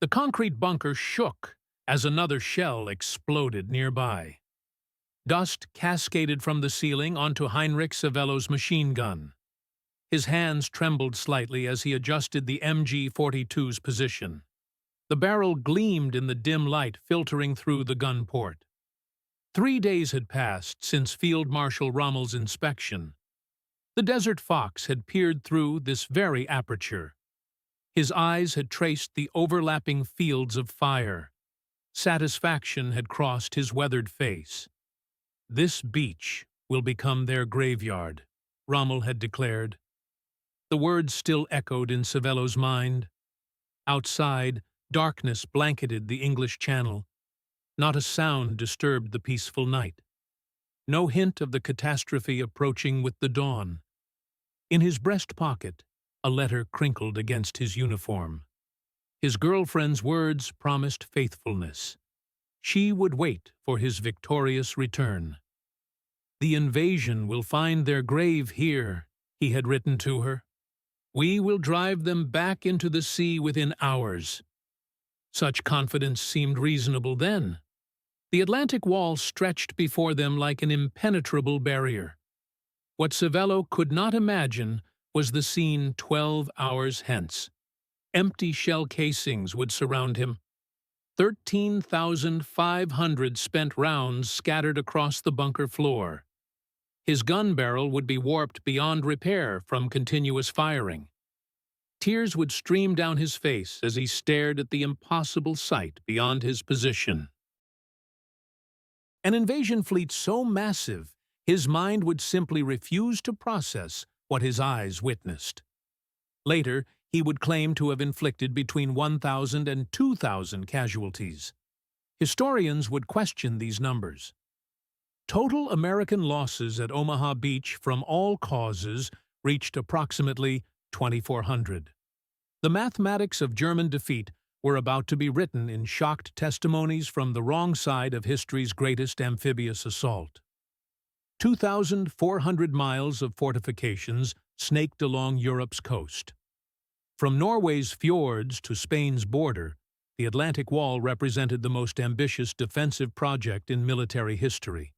The concrete bunker shook as another shell exploded nearby. Dust cascaded from the ceiling onto Heinrich Savello's machine gun. His hands trembled slightly as he adjusted the MG-42's position. The barrel gleamed in the dim light filtering through the gun port. 3 days had passed since Field Marshal Rommel's inspection. The Desert Fox had peered through this very aperture. His eyes had traced the overlapping fields of fire. Satisfaction had crossed his weathered face. "This beach will become their graveyard," Rommel had declared. The words still echoed in Savello's mind. Outside, darkness blanketed the English Channel. Not a sound disturbed the peaceful night. No hint of the catastrophe approaching with the dawn. In his breast pocket, a letter crinkled against his uniform. His girlfriend's words promised faithfulness. She would wait for his victorious return. "The invasion will find their grave here," he had written to her. "We will drive them back into the sea within hours." Such confidence seemed reasonable then. The Atlantic wall stretched before them like an impenetrable barrier. What Savello could not imagine was the scene 12 hours hence. Empty shell casings would surround him. 13,500 spent rounds scattered across the bunker floor. His gun barrel would be warped beyond repair from continuous firing. Tears would stream down his face as he stared at the impossible sight beyond his position. An invasion fleet so massive, his mind would simply refuse to process what his eyes witnessed. Later, he would claim to have inflicted between 1,000 and 2,000 casualties. Historians would question these numbers. Total American losses at Omaha Beach from all causes reached approximately 2,400. The mathematics of German defeat were about to be written in shocked testimonies from the wrong side of history's greatest amphibious assault. 2,400 miles of fortifications snaked along Europe's coast. From Norway's fjords to Spain's border, the Atlantic Wall represented the most ambitious defensive project in military history.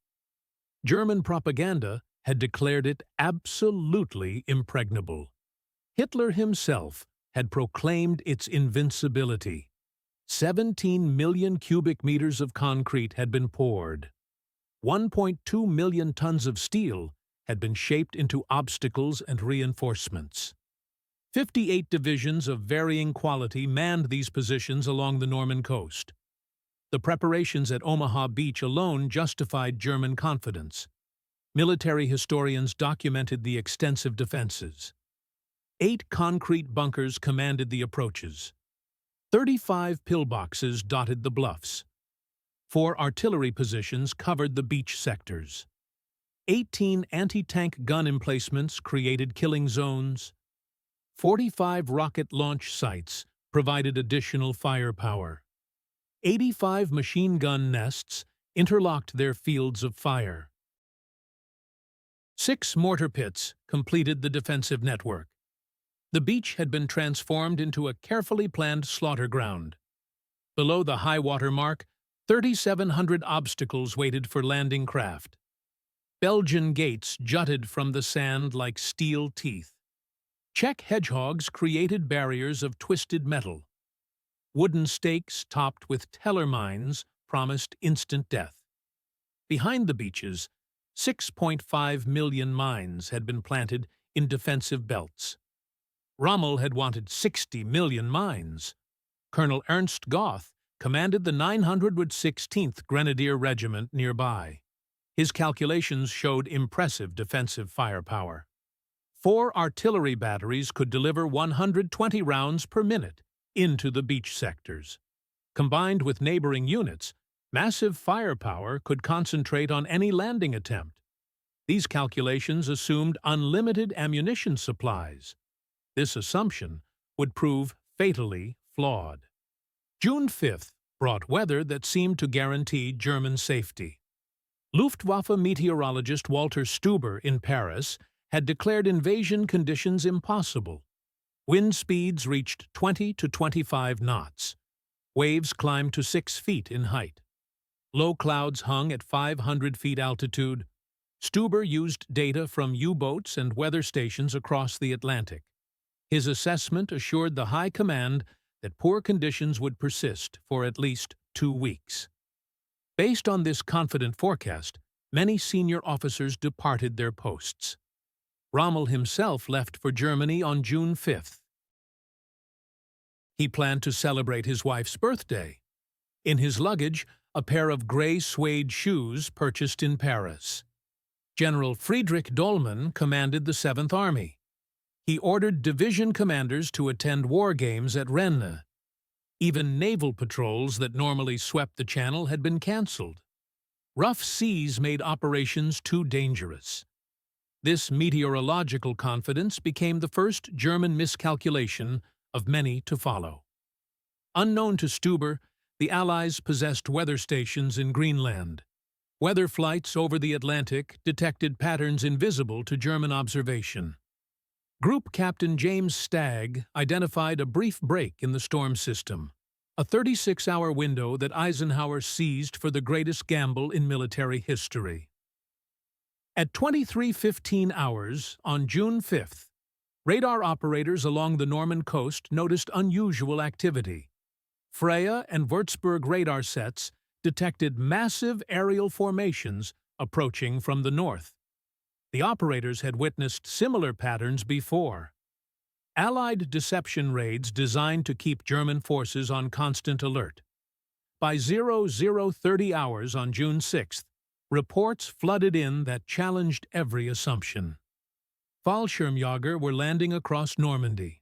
German propaganda had declared it absolutely impregnable. Hitler himself had proclaimed its invincibility. 17 million cubic meters of concrete had been poured. 1.2 million tons of steel had been shaped into obstacles and reinforcements. 58 divisions of varying quality manned these positions along the Norman coast. The preparations at Omaha Beach alone justified German confidence. Military historians documented the extensive defenses. 8 concrete bunkers commanded the approaches. 35 pillboxes dotted the bluffs. 4 artillery positions covered the beach sectors. 18 anti-tank gun emplacements created killing zones. 45 rocket launch sites provided additional firepower. 85 machine gun nests interlocked their fields of fire. 6 mortar pits completed the defensive network. The beach had been transformed into a carefully planned slaughter ground. Below the high water mark, 3,700 obstacles waited for landing craft. Belgian gates jutted from the sand like steel teeth. Czech hedgehogs created barriers of twisted metal. Wooden stakes topped with teller mines promised instant death. Behind the beaches, 6.5 million mines had been planted in defensive belts. Rommel had wanted 60 million mines. Colonel Ernst Goth commanded the 916th Grenadier Regiment nearby. His calculations showed impressive defensive firepower. 4 artillery batteries could deliver 120 rounds per minute into the beach sectors. Combined with neighboring units, massive firepower could concentrate on any landing attempt. These calculations assumed unlimited ammunition supplies. This assumption would prove fatally flawed. June 5th brought weather that seemed to guarantee German safety. Luftwaffe meteorologist Walter Stuber in Paris had declared invasion conditions impossible. Wind speeds reached 20 to 25 knots. Waves climbed to 6 feet in height. Low clouds hung at 500 feet altitude. Stuber used data from U-boats and weather stations across the Atlantic. His assessment assured the High Command that poor conditions would persist for at least 2 weeks. Based on this confident forecast, many senior officers departed their posts. Rommel himself left for Germany on June 5th. He planned to celebrate his wife's birthday. In his luggage, a pair of gray suede shoes purchased in Paris. General Friedrich Dollmann commanded the 7th Army. He ordered division commanders to attend war games at Rennes. Even naval patrols that normally swept the channel had been cancelled. Rough seas made operations too dangerous. This meteorological confidence became the first German miscalculation of many to follow. Unknown to Stuber, the Allies possessed weather stations in Greenland. Weather flights over the Atlantic detected patterns invisible to German observation. Group Captain James Stagg identified a brief break in the storm system, a 36-hour window that Eisenhower seized for the greatest gamble in military history. At 23:15 hours on June 5th, radar operators along the Norman coast noticed unusual activity. Freya and Würzburg radar sets detected massive aerial formations approaching from the north. The operators had witnessed similar patterns before. Allied deception raids designed to keep German forces on constant alert. By 00:30 hours on June 6th, reports flooded in that challenged every assumption. Fallschirmjäger were landing across Normandy.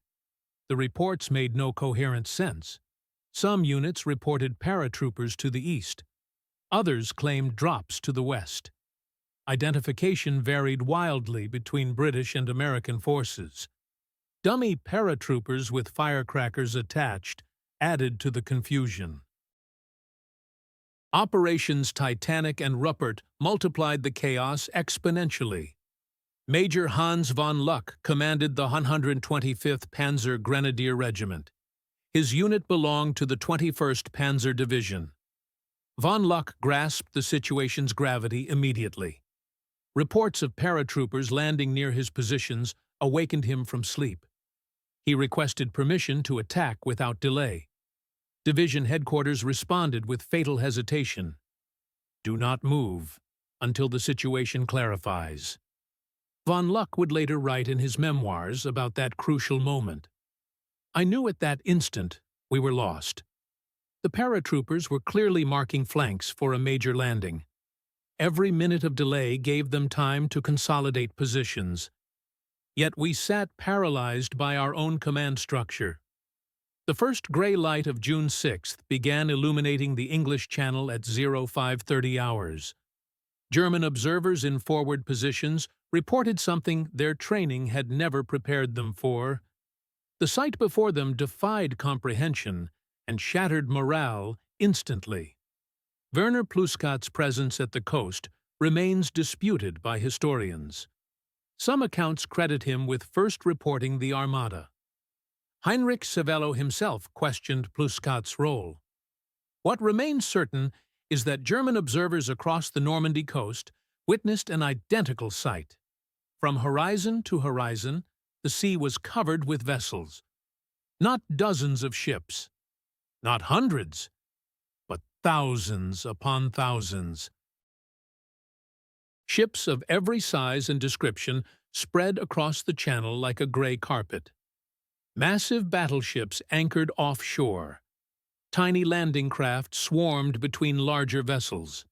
The reports made no coherent sense. Some units reported paratroopers to the east. Others claimed drops to the west. Identification varied wildly between British and American forces. Dummy paratroopers with firecrackers attached added to the confusion. Operations Titanic and Rupert multiplied the chaos exponentially. Major Hans von Luck commanded the 125th Panzer Grenadier Regiment. His unit belonged to the 21st Panzer Division. Von Luck grasped the situation's gravity immediately. Reports of paratroopers landing near his positions awakened him from sleep. He requested permission to attack without delay. Division headquarters responded with fatal hesitation. "Do not move until the situation clarifies." Von Luck would later write in his memoirs about that crucial moment. "I knew at that instant we were lost." The paratroopers were clearly marking flanks for a major landing. Every minute of delay gave them time to consolidate positions. Yet we sat paralyzed by our own command structure. The first gray light of June 6th began illuminating the English Channel at 05:30 hours. German observers in forward positions reported something their training had never prepared them for. The sight before them defied comprehension and shattered morale instantly. Werner Ploeskat's presence at the coast remains disputed by historians. Some accounts credit him with first reporting the Armada. Heinrich Savello himself questioned Ploeskat's role. What remains certain is that German observers across the Normandy coast witnessed an identical sight. From horizon to horizon, the sea was covered with vessels. Not dozens of ships, not hundreds, but thousands upon thousands. Ships of every size and description spread across the channel like a gray carpet. Massive battleships anchored offshore. Tiny landing craft swarmed between larger vessels.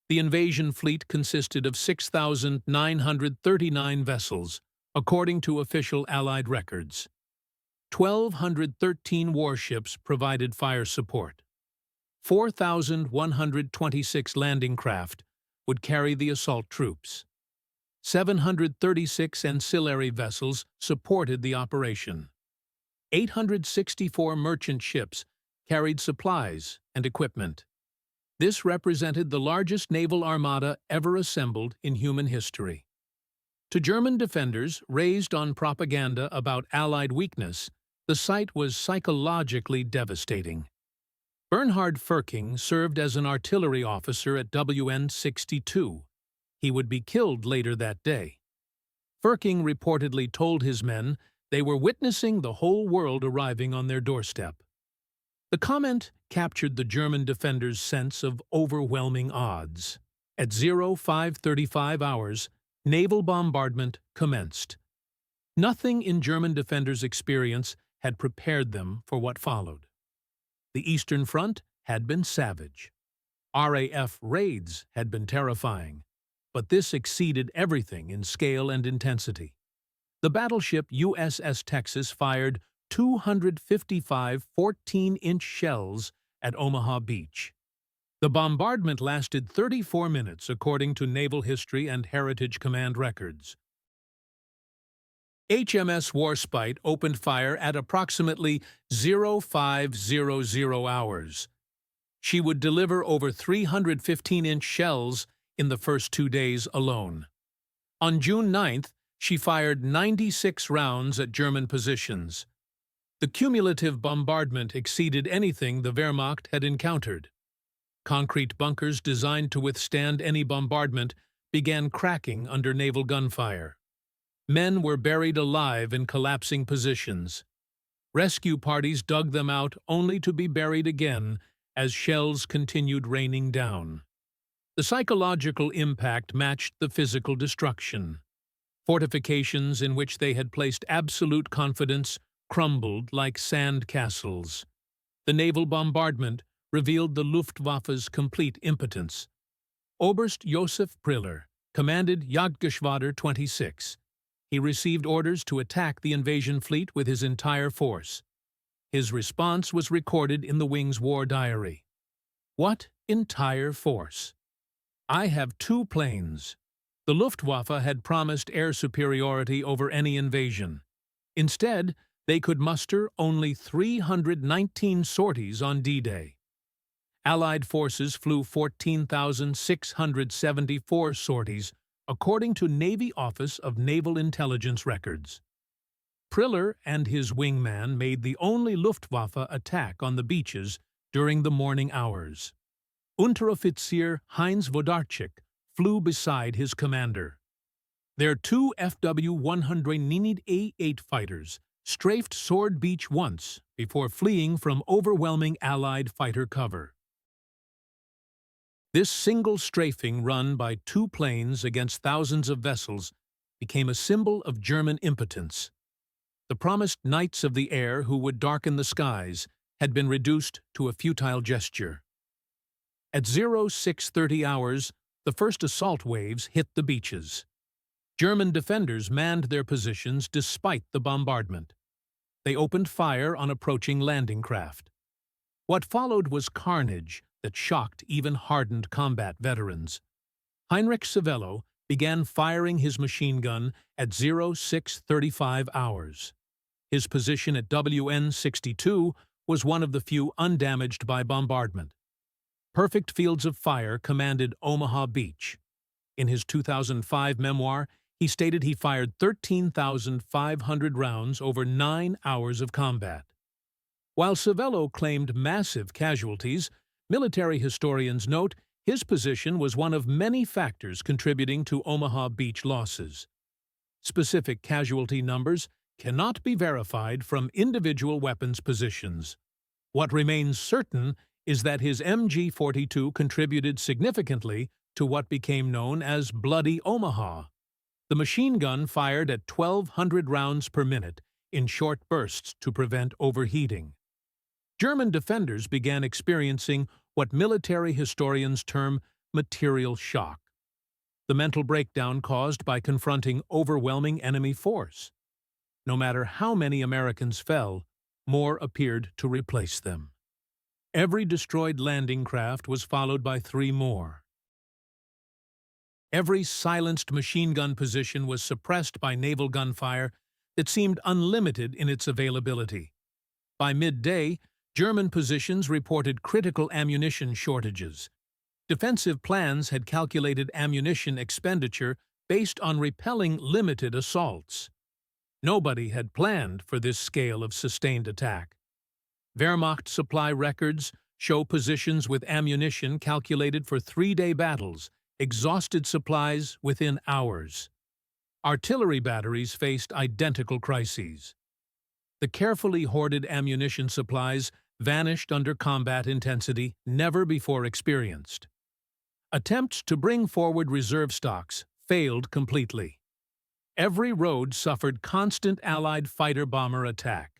The invasion fleet consisted of 6,939 vessels, according to official Allied records. 1,213 warships provided fire support. 4,126 landing craft would carry the assault troops. 736 ancillary vessels supported the operation. 864 merchant ships carried supplies and equipment. This represented the largest naval armada ever assembled in human history. To German defenders raised on propaganda about Allied weakness, the sight was psychologically devastating. Bernhard Furking served as an artillery officer at WN-62. He would be killed later that day. Furking reportedly told his men they were witnessing the whole world arriving on their doorstep. The comment captured the German defenders' sense of overwhelming odds. At 05:35 hours, naval bombardment commenced. Nothing in German defenders' experience had prepared them for what followed. The Eastern Front had been savage. RAF raids had been terrifying, but this exceeded everything in scale and intensity. The battleship USS Texas fired 255 14-inch shells at Omaha Beach. The bombardment lasted 34 minutes according to Naval History and Heritage Command records. HMS Warspite opened fire at approximately 05:00 hours. She would deliver over 315-inch shells in the first 2 days alone. On June 9th, she fired 96 rounds at German positions. The cumulative bombardment exceeded anything the Wehrmacht had encountered. Concrete bunkers designed to withstand any bombardment began cracking under naval gunfire. Men were buried alive in collapsing positions. Rescue parties dug them out only to be buried again as shells continued raining down. The psychological impact matched the physical destruction. Fortifications in which they had placed absolute confidence crumbled like sand castles. The naval bombardment revealed the Luftwaffe's complete impotence. Oberst Josef Priller commanded Jagdgeschwader 26. He received orders to attack the invasion fleet with his entire force. His response was recorded in the Wing's war diary. What entire force? I have 2 planes. The Luftwaffe had promised air superiority over any invasion. Instead, they could muster only 319 sorties on D-Day. Allied forces flew 14,674 sorties, according to Navy Office of Naval Intelligence records. Priller and his wingman made the only Luftwaffe attack on the beaches during the morning hours. Unteroffizier Heinz Wodarczyk flew beside his commander. Their 2 FW-100 A-8 strafed Sword Beach once before fleeing from overwhelming Allied fighter cover. This single strafing run by 2 planes against thousands of vessels became a symbol of German impotence. The promised knights of the air who would darken the skies had been reduced to a futile gesture. At 06:30 hours, the first assault waves hit the beaches. German defenders manned their positions despite the bombardment. They opened fire on approaching landing craft. What followed was carnage that shocked even hardened combat veterans. Heinrich Savello began firing his machine gun at 06:35 hours. His position at WN-62 was one of the few undamaged by bombardment. Perfect fields of fire commanded Omaha Beach. In his 2005 memoir, he stated he fired 13,500 rounds over 9 hours of combat. While Savello claimed massive casualties, military historians note his position was one of many factors contributing to Omaha Beach losses. Specific casualty numbers cannot be verified from individual weapons positions. What remains certain is that his MG-42 contributed significantly to what became known as Bloody Omaha. The machine gun fired at 1,200 rounds per minute in short bursts to prevent overheating. German defenders began experiencing what military historians term material shock, the mental breakdown caused by confronting overwhelming enemy force. No matter how many Americans fell, more appeared to replace them. Every destroyed landing craft was followed by 3 more. Every silenced machine gun position was suppressed by naval gunfire that seemed unlimited in its availability. By midday, German positions reported critical ammunition shortages. Defensive plans had calculated ammunition expenditure based on repelling limited assaults. Nobody had planned for this scale of sustained attack. Wehrmacht supply records show positions with ammunition calculated for 3-day battles, exhausted supplies within hours. Artillery batteries faced identical crises. The carefully hoarded ammunition supplies vanished under combat intensity never before experienced. Attempts to bring forward reserve stocks failed completely. Every road suffered constant Allied fighter-bomber attack.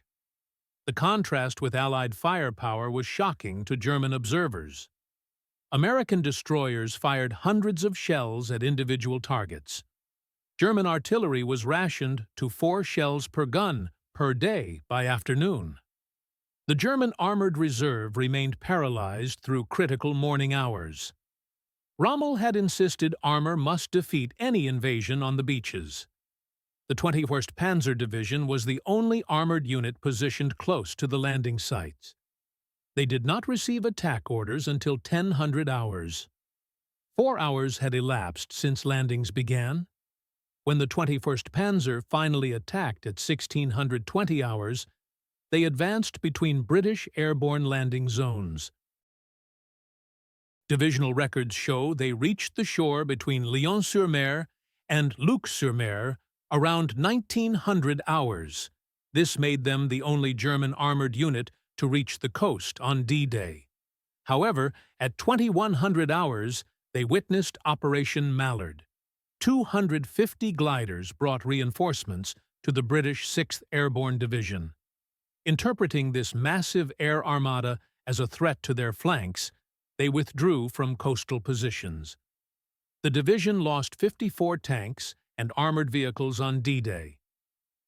The contrast with Allied firepower was shocking to German observers. American destroyers fired hundreds of shells at individual targets. German artillery was rationed to 4 shells per gun per day by afternoon. The German armored reserve remained paralyzed through critical morning hours. Rommel had insisted armor must defeat any invasion on the beaches. The 21st Panzer Division was the only armored unit positioned close to the landing sites. They did not receive attack orders until 1000 hours. 4 hours had elapsed since landings began. When the 21st Panzer finally attacked at 1620 hours, they advanced between British airborne landing zones. Divisional records show they reached the shore between Lyon-sur-Mer and Luc-sur-Mer around 1900 hours. This made them the only German armored unit to reach the coast on D-Day. However, at 2100 hours, they witnessed Operation Mallard. 250 gliders brought reinforcements to the British 6th Airborne Division. Interpreting this massive air armada as a threat to their flanks, they withdrew from coastal positions. The division lost 54 tanks and armored vehicles on D-Day.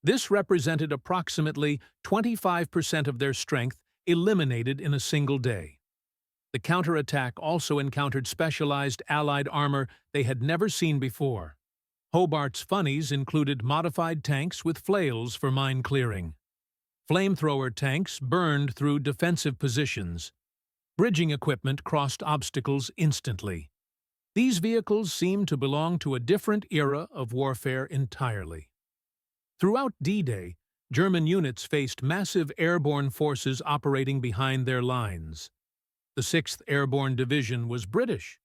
This represented approximately 25% of their strength eliminated in a single day. The counterattack also encountered specialized Allied armor they had never seen before. Hobart's funnies included modified tanks with flails for mine clearing. Flamethrower tanks burned through defensive positions. Bridging equipment crossed obstacles instantly. These vehicles seemed to belong to a different era of warfare entirely. Throughout D-Day, German units faced massive airborne forces operating behind their lines. The 6th Airborne Division was British.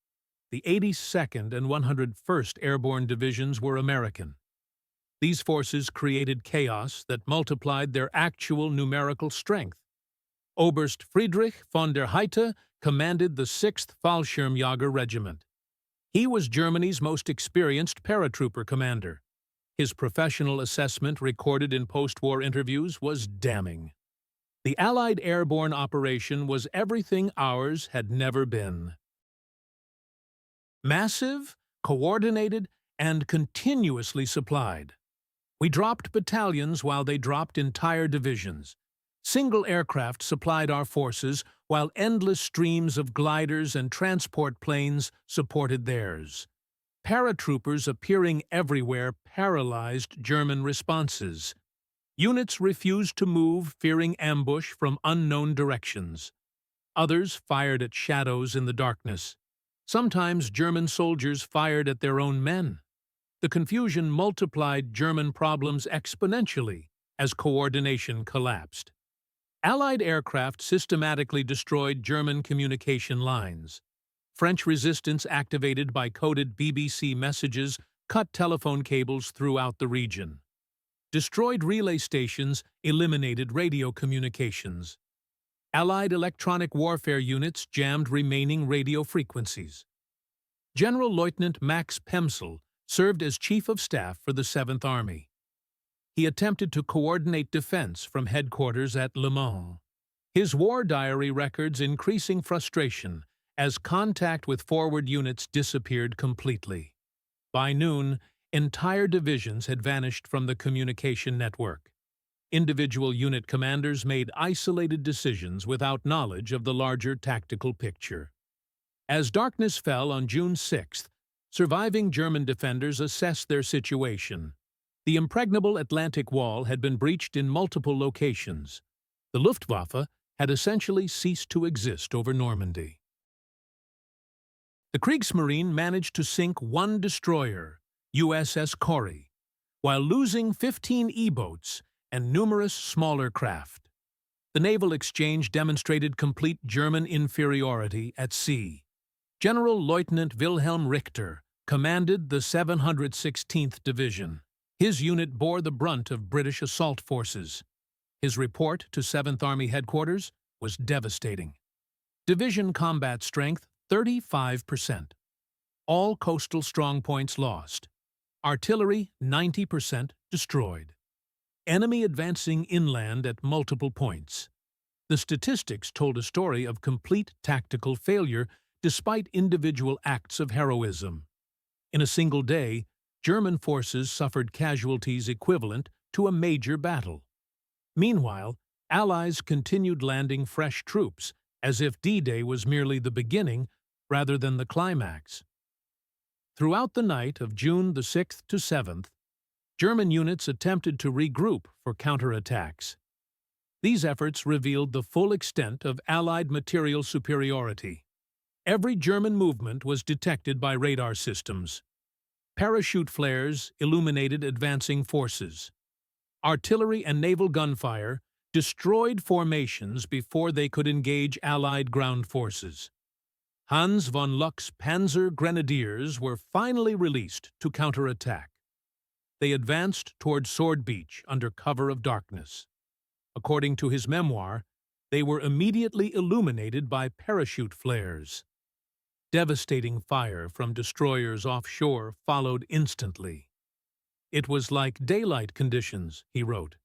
The 82nd and 101st Airborne Divisions were American. These forces created chaos that multiplied their actual numerical strength. Oberst Friedrich von der Heydte commanded the 6th Fallschirmjäger Regiment. He was Germany's most experienced paratrooper commander. His professional assessment recorded in post-war interviews was damning. The Allied airborne operation was everything ours had never been. Massive, coordinated, and continuously supplied. We dropped battalions while they dropped entire divisions. Single aircraft supplied our forces while endless streams of gliders and transport planes supported theirs. Paratroopers appearing everywhere paralyzed German responses. Units refused to move, fearing ambush from unknown directions. Others fired at shadows in the darkness. Sometimes German soldiers fired at their own men. The confusion multiplied German problems exponentially as coordination collapsed. Allied aircraft systematically destroyed German communication lines. French resistance activated by coded BBC messages cut telephone cables throughout the region. Destroyed relay stations eliminated radio communications. Allied electronic warfare units jammed remaining radio frequencies. General Lieutenant Max Pemsel served as Chief of Staff for the 7th Army. He attempted to coordinate defense from headquarters at Le Mans. His war diary records increasing frustration as contact with forward units disappeared completely. By noon, entire divisions had vanished from the communication network. Individual unit commanders made isolated decisions without knowledge of the larger tactical picture. As darkness fell on June 6th, surviving German defenders assessed their situation. The impregnable Atlantic Wall had been breached in multiple locations. The Luftwaffe had essentially ceased to exist over Normandy. The Kriegsmarine managed to sink 1 destroyer, USS Corrie, while losing 15 E-boats and numerous smaller craft. The naval exchange demonstrated complete German inferiority at sea. General Lieutenant Wilhelm Richter commanded the 716th Division. His unit bore the brunt of British assault forces. His report to 7th Army Headquarters was devastating. Division combat strength 35%. All coastal strongpoints lost. Artillery 90% destroyed. Enemy advancing inland at multiple points. The statistics told a story of complete tactical failure despite individual acts of heroism. In a single day, German forces suffered casualties equivalent to a major battle. Meanwhile, Allies continued landing fresh troops, as if D-Day was merely the beginning rather than the climax. Throughout the night of June the 6th to 7th, German units attempted to regroup for counterattacks. These efforts revealed the full extent of Allied material superiority. Every German movement was detected by radar systems. Parachute flares illuminated advancing forces. Artillery and naval gunfire destroyed formations before they could engage Allied ground forces. Hans von Luck's Panzer Grenadiers were finally released to counterattack. They advanced toward Sword Beach under cover of darkness. According to his memoir, they were immediately illuminated by parachute flares. Devastating fire from destroyers offshore followed instantly. It was like daylight conditions, he wrote.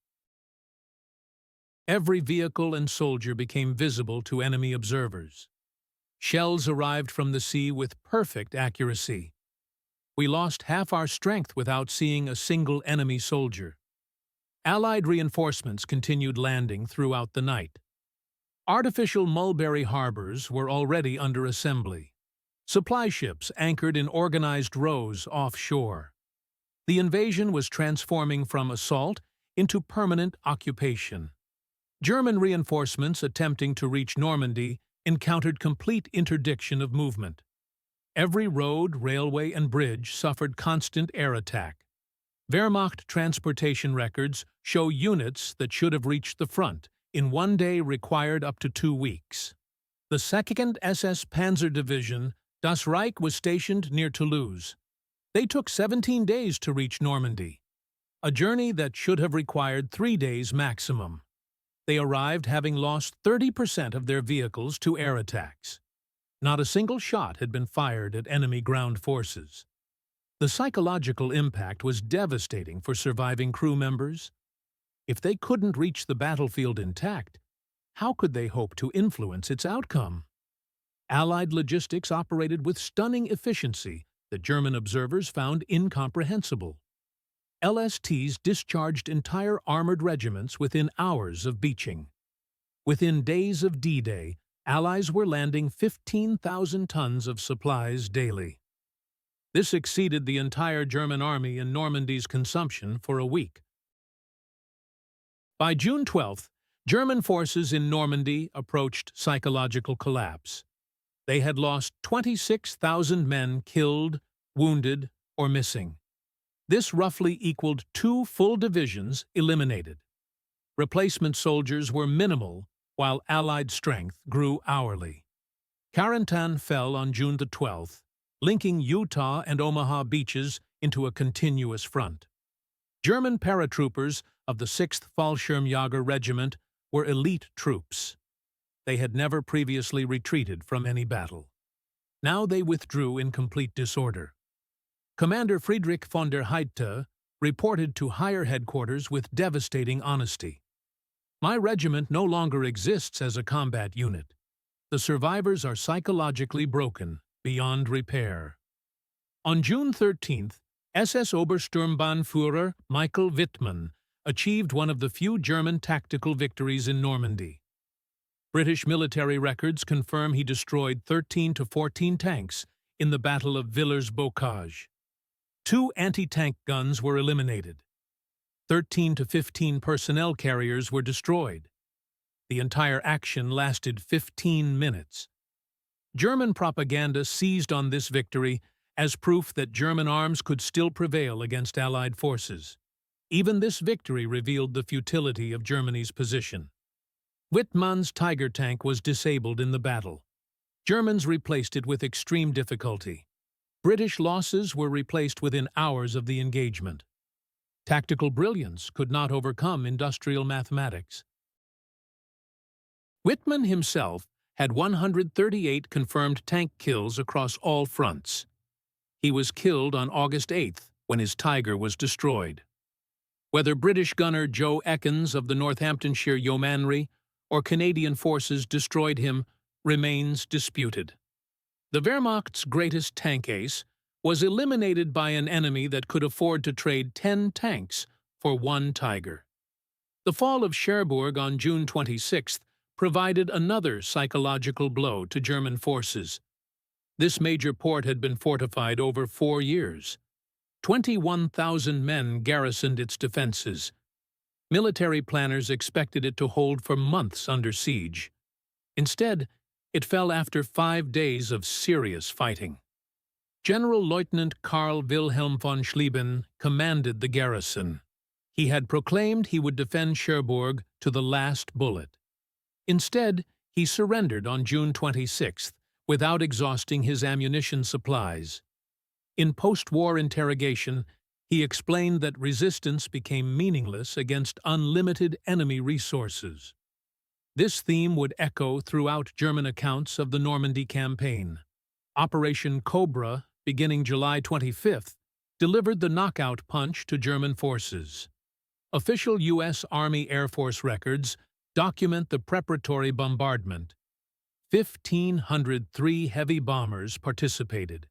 Every vehicle and soldier became visible to enemy observers. Shells arrived from the sea with perfect accuracy. We lost half our strength without seeing a single enemy soldier. Allied reinforcements continued landing throughout the night. Artificial mulberry harbors were already under assembly. Supply ships anchored in organized rows offshore. The invasion was transforming from assault into permanent occupation. German reinforcements attempting to reach Normandy encountered complete interdiction of movement. Every road, railway, and bridge suffered constant air attack. Wehrmacht transportation records show units that should have reached the front in one day required up to 2 weeks. The 2nd SS Panzer Division, Das Reich, was stationed near Toulouse. They took 17 days to reach Normandy, a journey that should have required 3 days maximum. They arrived having lost 30% of their vehicles to air attacks. Not a single shot had been fired at enemy ground forces. The psychological impact was devastating for surviving crew members. If they couldn't reach the battlefield intact, how could they hope to influence its outcome? Allied logistics operated with stunning efficiency that German observers found incomprehensible. LSTs discharged entire armored regiments within hours of beaching. Within days of D-Day, Allies were landing 15,000 tons of supplies daily. This exceeded the entire German army in Normandy's consumption for a week. By June 12th, German forces in Normandy approached psychological collapse. They had lost 26,000 men killed, wounded, or missing. This roughly equaled 2 full divisions eliminated. Replacement soldiers were minimal, while Allied strength grew hourly. Carentan fell on June the 12th, linking Utah and Omaha beaches into a continuous front. German paratroopers of the 6th Fallschirmjäger Regiment were elite troops. They had never previously retreated from any battle. Now they withdrew in complete disorder. Commander Friedrich von der Heydte reported to higher headquarters with devastating honesty. My regiment no longer exists as a combat unit. The survivors are psychologically broken, beyond repair. On June 13th, SS Obersturmbannführer Michael Wittmann achieved one of the few German tactical victories in Normandy. British military records confirm he destroyed 13 to 14 tanks in the Battle of Villers-Bocage. 2 anti-tank guns were eliminated. 13 to 15 personnel carriers were destroyed. The entire action lasted 15 minutes. German propaganda seized on this victory as proof that German arms could still prevail against Allied forces. Even this victory revealed the futility of Germany's position. Wittmann's Tiger tank was disabled in the battle. Germans replaced it with extreme difficulty. British losses were replaced within hours of the engagement. Tactical brilliance could not overcome industrial mathematics. Wittmann himself had 138 confirmed tank kills across all fronts. He was killed on August 8th when his Tiger was destroyed. Whether British gunner Joe Ekins of the Northamptonshire Yeomanry or Canadian forces destroyed him remains disputed. The Wehrmacht's greatest tank ace was eliminated by an enemy that could afford to trade 10 tanks for one Tiger. The fall of Cherbourg on June 26th provided another psychological blow to German forces. This major port had been fortified over 4 years. 21,000 men garrisoned its defenses. Military planners expected it to hold for months under siege. Instead, it fell after 5 days of serious fighting. General Lieutenant Karl Wilhelm von Schlieben commanded the garrison. He had proclaimed he would defend Cherbourg to the last bullet. Instead, he surrendered on June 26th without exhausting his ammunition supplies. In post-war interrogation, he explained that resistance became meaningless against unlimited enemy resources. This theme would echo throughout German accounts of the Normandy campaign. Operation Cobra, beginning July 25th, delivered the knockout punch to German forces. Official U.S. Army Air Force records document the preparatory bombardment. 1,503 heavy bombers participated.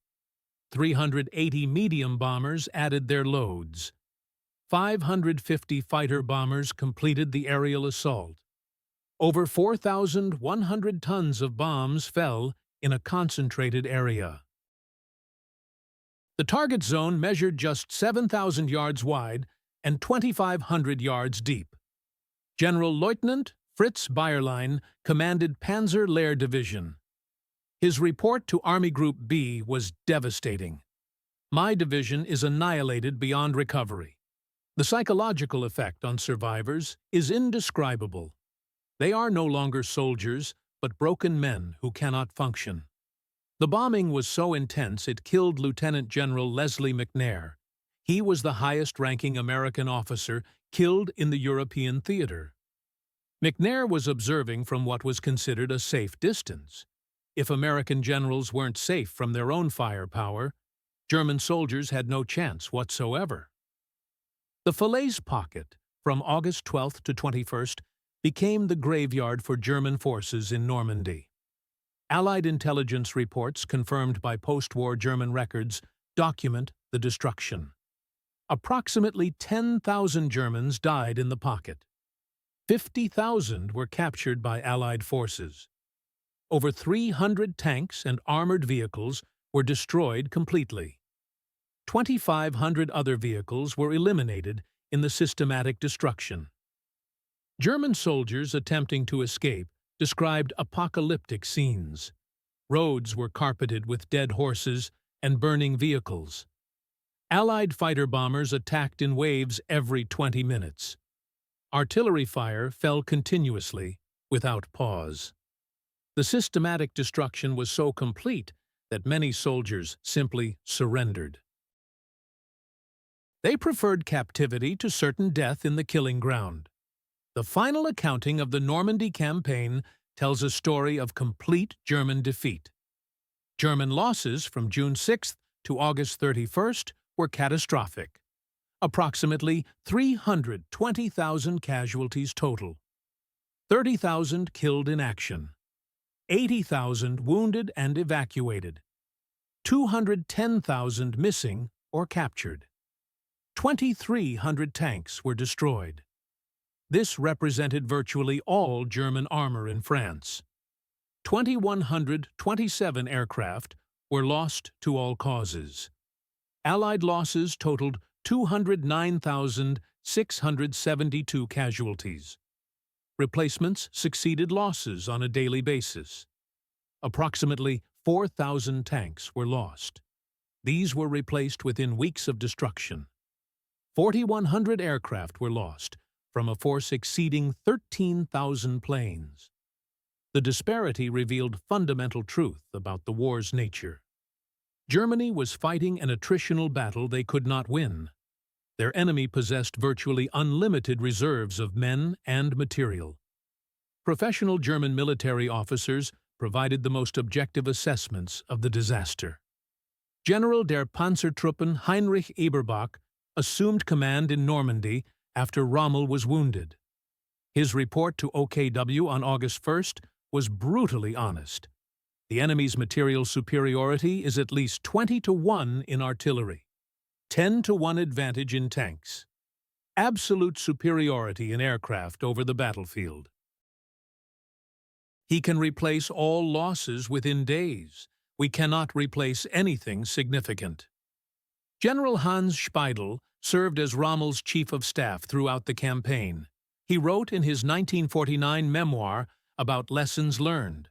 380 medium bombers added their loads. 550 fighter bombers completed the aerial assault. Over 4,100 tons of bombs fell in a concentrated area. The target zone measured just 7,000 yards wide and 2,500 yards deep. General Lieutenant Fritz Bayerlein commanded Panzer Lehr Division. His report to Army Group B was devastating. "My division is annihilated beyond recovery. The psychological effect on survivors is indescribable. They are no longer soldiers, but broken men who cannot function." The bombing was so intense it killed Lieutenant General Leslie McNair. He was the highest-ranking American officer killed in the European theater. McNair was observing from what was considered a safe distance. If American generals weren't safe from their own firepower, German soldiers had no chance whatsoever. The Falaise Pocket, from August 12th to 21st, became the graveyard for German forces in Normandy. Allied intelligence reports confirmed by post-war German records document the destruction. Approximately 10,000 Germans died in the pocket. 50,000 were captured by Allied forces. Over 300 tanks and armored vehicles were destroyed completely. 2,500 other vehicles were eliminated in the systematic destruction. German soldiers attempting to escape described apocalyptic scenes. Roads were carpeted with dead horses and burning vehicles. Allied fighter bombers attacked in waves every 20 minutes. Artillery fire fell continuously, without pause. The systematic destruction was so complete that many soldiers simply surrendered. They preferred captivity to certain death in the killing ground. The final accounting of the Normandy campaign tells a story of complete German defeat. German losses from June 6th to August 31st were catastrophic. Approximately 320,000 casualties total. 30,000 killed in action. 80,000 wounded and evacuated. 210,000 missing or captured. 2,300 tanks were destroyed. This represented virtually all German armor in France. 2,127 aircraft were lost to all causes. Allied losses totaled 209,672 casualties. Replacements succeeded losses on a daily basis. Approximately 4,000 tanks were lost. These were replaced within weeks of destruction. 4,100 aircraft were lost, from a force exceeding 13,000 planes. The disparity revealed fundamental truth about the war's nature. Germany was fighting an attritional battle they could not win. Their enemy possessed virtually unlimited reserves of men and material. Professional German military officers provided the most objective assessments of the disaster. General der Panzertruppen Heinrich Eberbach assumed command in Normandy after Rommel was wounded. His report to OKW on August 1st was brutally honest. The enemy's material superiority is at least 20-1 in artillery, 10-1 advantage in tanks, absolute superiority in aircraft over the battlefield. He can replace all losses within days. We cannot replace anything significant. General Hans Speidel served as Rommel's chief of staff throughout the campaign. He wrote in his 1949 memoir about lessons learned.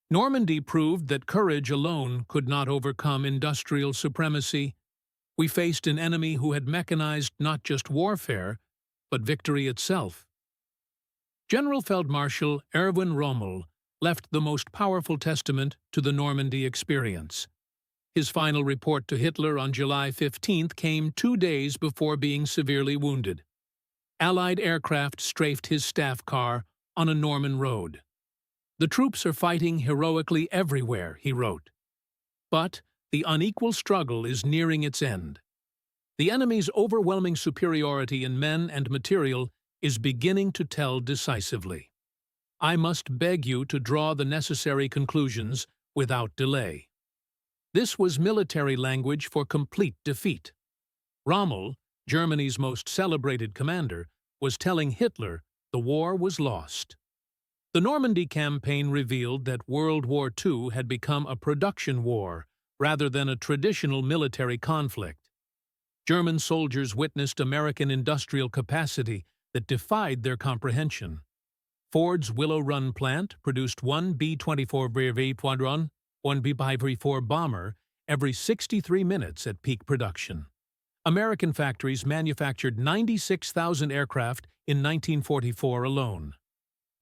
Normandy proved that courage alone could not overcome industrial supremacy. We faced an enemy who had mechanized not just warfare, but victory itself. General Feldmarschall Erwin Rommel left the most powerful testament to the Normandy experience. His final report to Hitler on July 15th came 2 days before being severely wounded. Allied aircraft strafed his staff car on a Norman road. "The troops are fighting heroically everywhere," he wrote. But the unequal struggle is nearing its end. The enemy's overwhelming superiority in men and material is beginning to tell decisively. I must beg you to draw the necessary conclusions without delay. This was military language for complete defeat. Rommel, Germany's most celebrated commander, was telling Hitler the war was lost. The Normandy campaign revealed that World War II had become a production war rather than a traditional military conflict. German soldiers witnessed American industrial capacity that defied their comprehension. Ford's Willow Run plant produced one B-24 Brevet Poindron, one B-54 bomber every 63 minutes at peak production. American factories manufactured 96,000 aircraft in 1944 alone.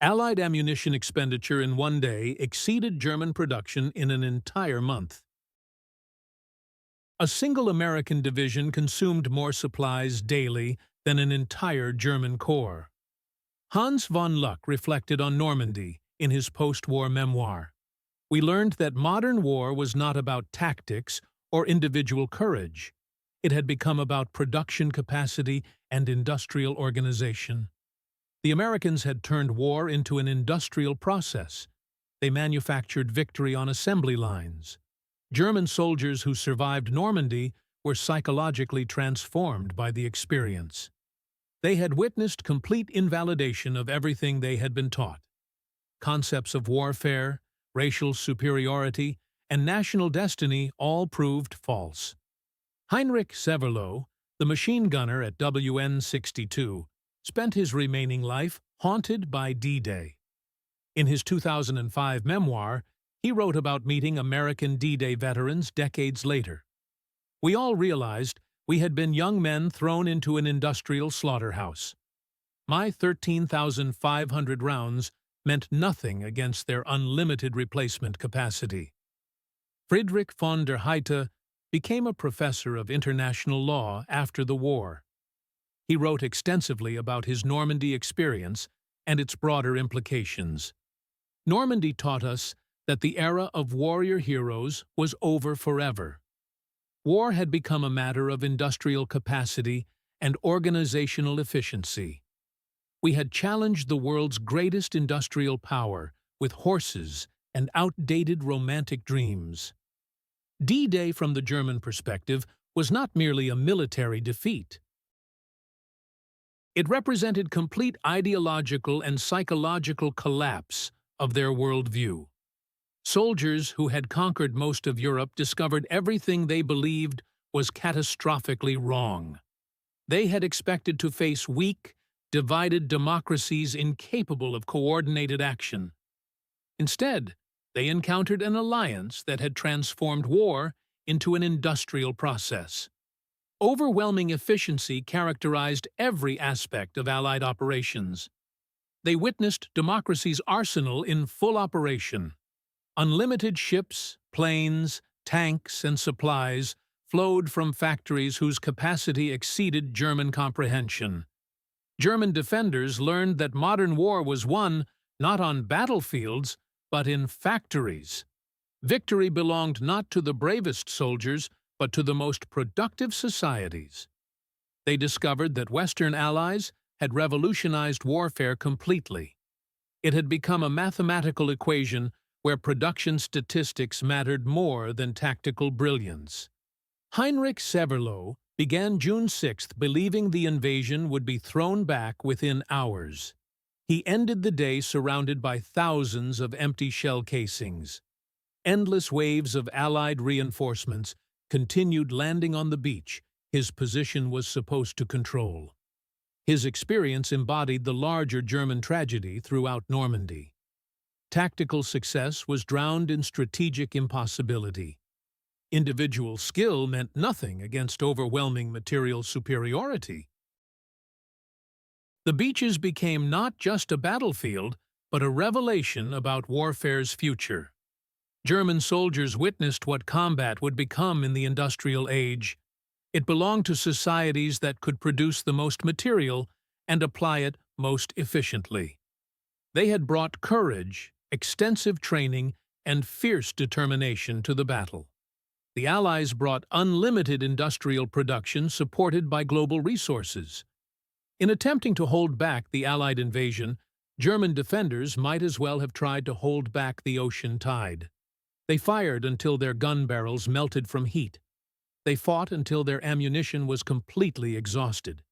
Allied ammunition expenditure in one day exceeded German production in an entire month. A single American division consumed more supplies daily than an entire German corps. Hans von Luck reflected on Normandy in his post-war memoir. We learned that modern war was not about tactics or individual courage. It had become about production capacity and industrial organization. The Americans had turned war into an industrial process. They manufactured victory on assembly lines. German soldiers who survived Normandy were psychologically transformed by the experience. They had witnessed complete invalidation of everything they had been taught. Concepts of warfare, racial superiority, and national destiny all proved false. Heinrich Severloh, the machine gunner at WN-62, spent his remaining life haunted by D-Day. In his 2005 memoir, he wrote about meeting American D-Day veterans decades later. We all realized we had been young men thrown into an industrial slaughterhouse. My 13,500 rounds meant nothing against their unlimited replacement capacity. Friedrich von der Heydte became a professor of international law after the war. He wrote extensively about his Normandy experience and its broader implications. Normandy taught us that the era of warrior heroes was over forever. War had become a matter of industrial capacity and organizational efficiency. We had challenged the world's greatest industrial power with horses and outdated romantic dreams. D-Day, from the German perspective, was not merely a military defeat. It represented complete ideological and psychological collapse of their worldview. Soldiers who had conquered most of Europe discovered everything they believed was catastrophically wrong. They had expected to face weak, divided democracies incapable of coordinated action. Instead, they encountered an alliance that had transformed war into an industrial process. Overwhelming efficiency characterized every aspect of Allied operations. They witnessed democracy's arsenal in full operation. Unlimited ships, planes, tanks, and supplies flowed from factories whose capacity exceeded German comprehension. German defenders learned that modern war was won not on battlefields, but in factories. Victory belonged not to the bravest soldiers, but to the most productive societies. They discovered that Western allies had revolutionized warfare completely. It had become a mathematical equation where production statistics mattered more than tactical brilliance. Heinrich Severloh began June 6th believing the invasion would be thrown back within hours. He ended the day surrounded by thousands of empty shell casings. Endless waves of Allied reinforcements continued landing on the beach his position was supposed to control. His experience embodied the larger German tragedy throughout Normandy. Tactical success was drowned in strategic impossibility. Individual skill meant nothing against overwhelming material superiority. The beaches became not just a battlefield, but a revelation about warfare's future. German soldiers witnessed what combat would become in the industrial age. It belonged to societies that could produce the most material and apply it most efficiently. They had brought courage, extensive training, and fierce determination to the battle. The Allies brought unlimited industrial production supported by global resources. In attempting to hold back the Allied invasion, German defenders might as well have tried to hold back the ocean tide. They fired until their gun barrels melted from heat. They fought until their ammunition was completely exhausted.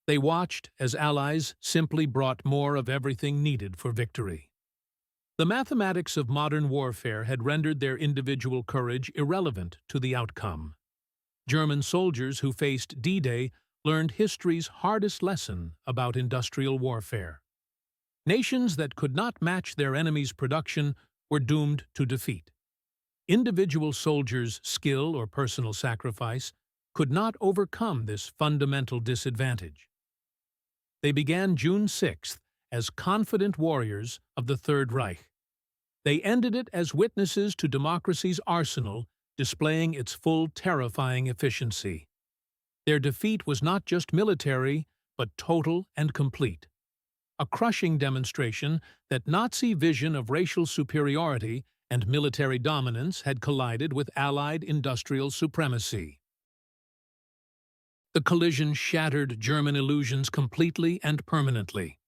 They watched as Allies simply brought more of everything needed for victory. The mathematics of modern warfare had rendered their individual courage irrelevant to the outcome. German soldiers who faced D-Day learned history's hardest lesson about industrial warfare. Nations that could not match their enemy's production were doomed to defeat. Individual soldiers' skill or personal sacrifice could not overcome this fundamental disadvantage. They began June 6th as confident warriors of the Third Reich. They ended it as witnesses to democracy's arsenal displaying its full terrifying efficiency. Their defeat was not just military, but total and complete. A crushing demonstration that Nazi vision of racial superiority and military dominance had collided with Allied industrial supremacy. The collision shattered German illusions completely and permanently.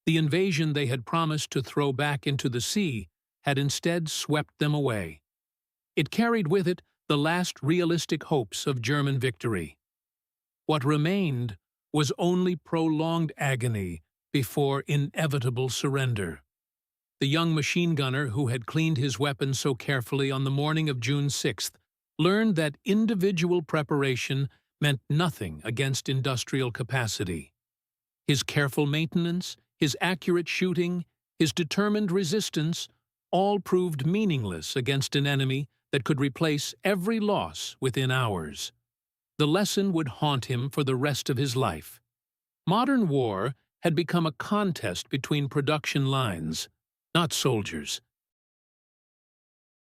The invasion they had promised to throw back into the sea had instead swept them away. It carried with it the last realistic hopes of German victory. What remained was only prolonged agony before inevitable surrender. The young machine gunner who had cleaned his weapon so carefully on the morning of June 6th learned that individual preparation meant nothing against industrial capacity. His careful maintenance, his accurate shooting, his determined resistance all proved meaningless against an enemy that could replace every loss within hours. The lesson would haunt him for the rest of his life. Modern war had become a contest between production lines, not soldiers.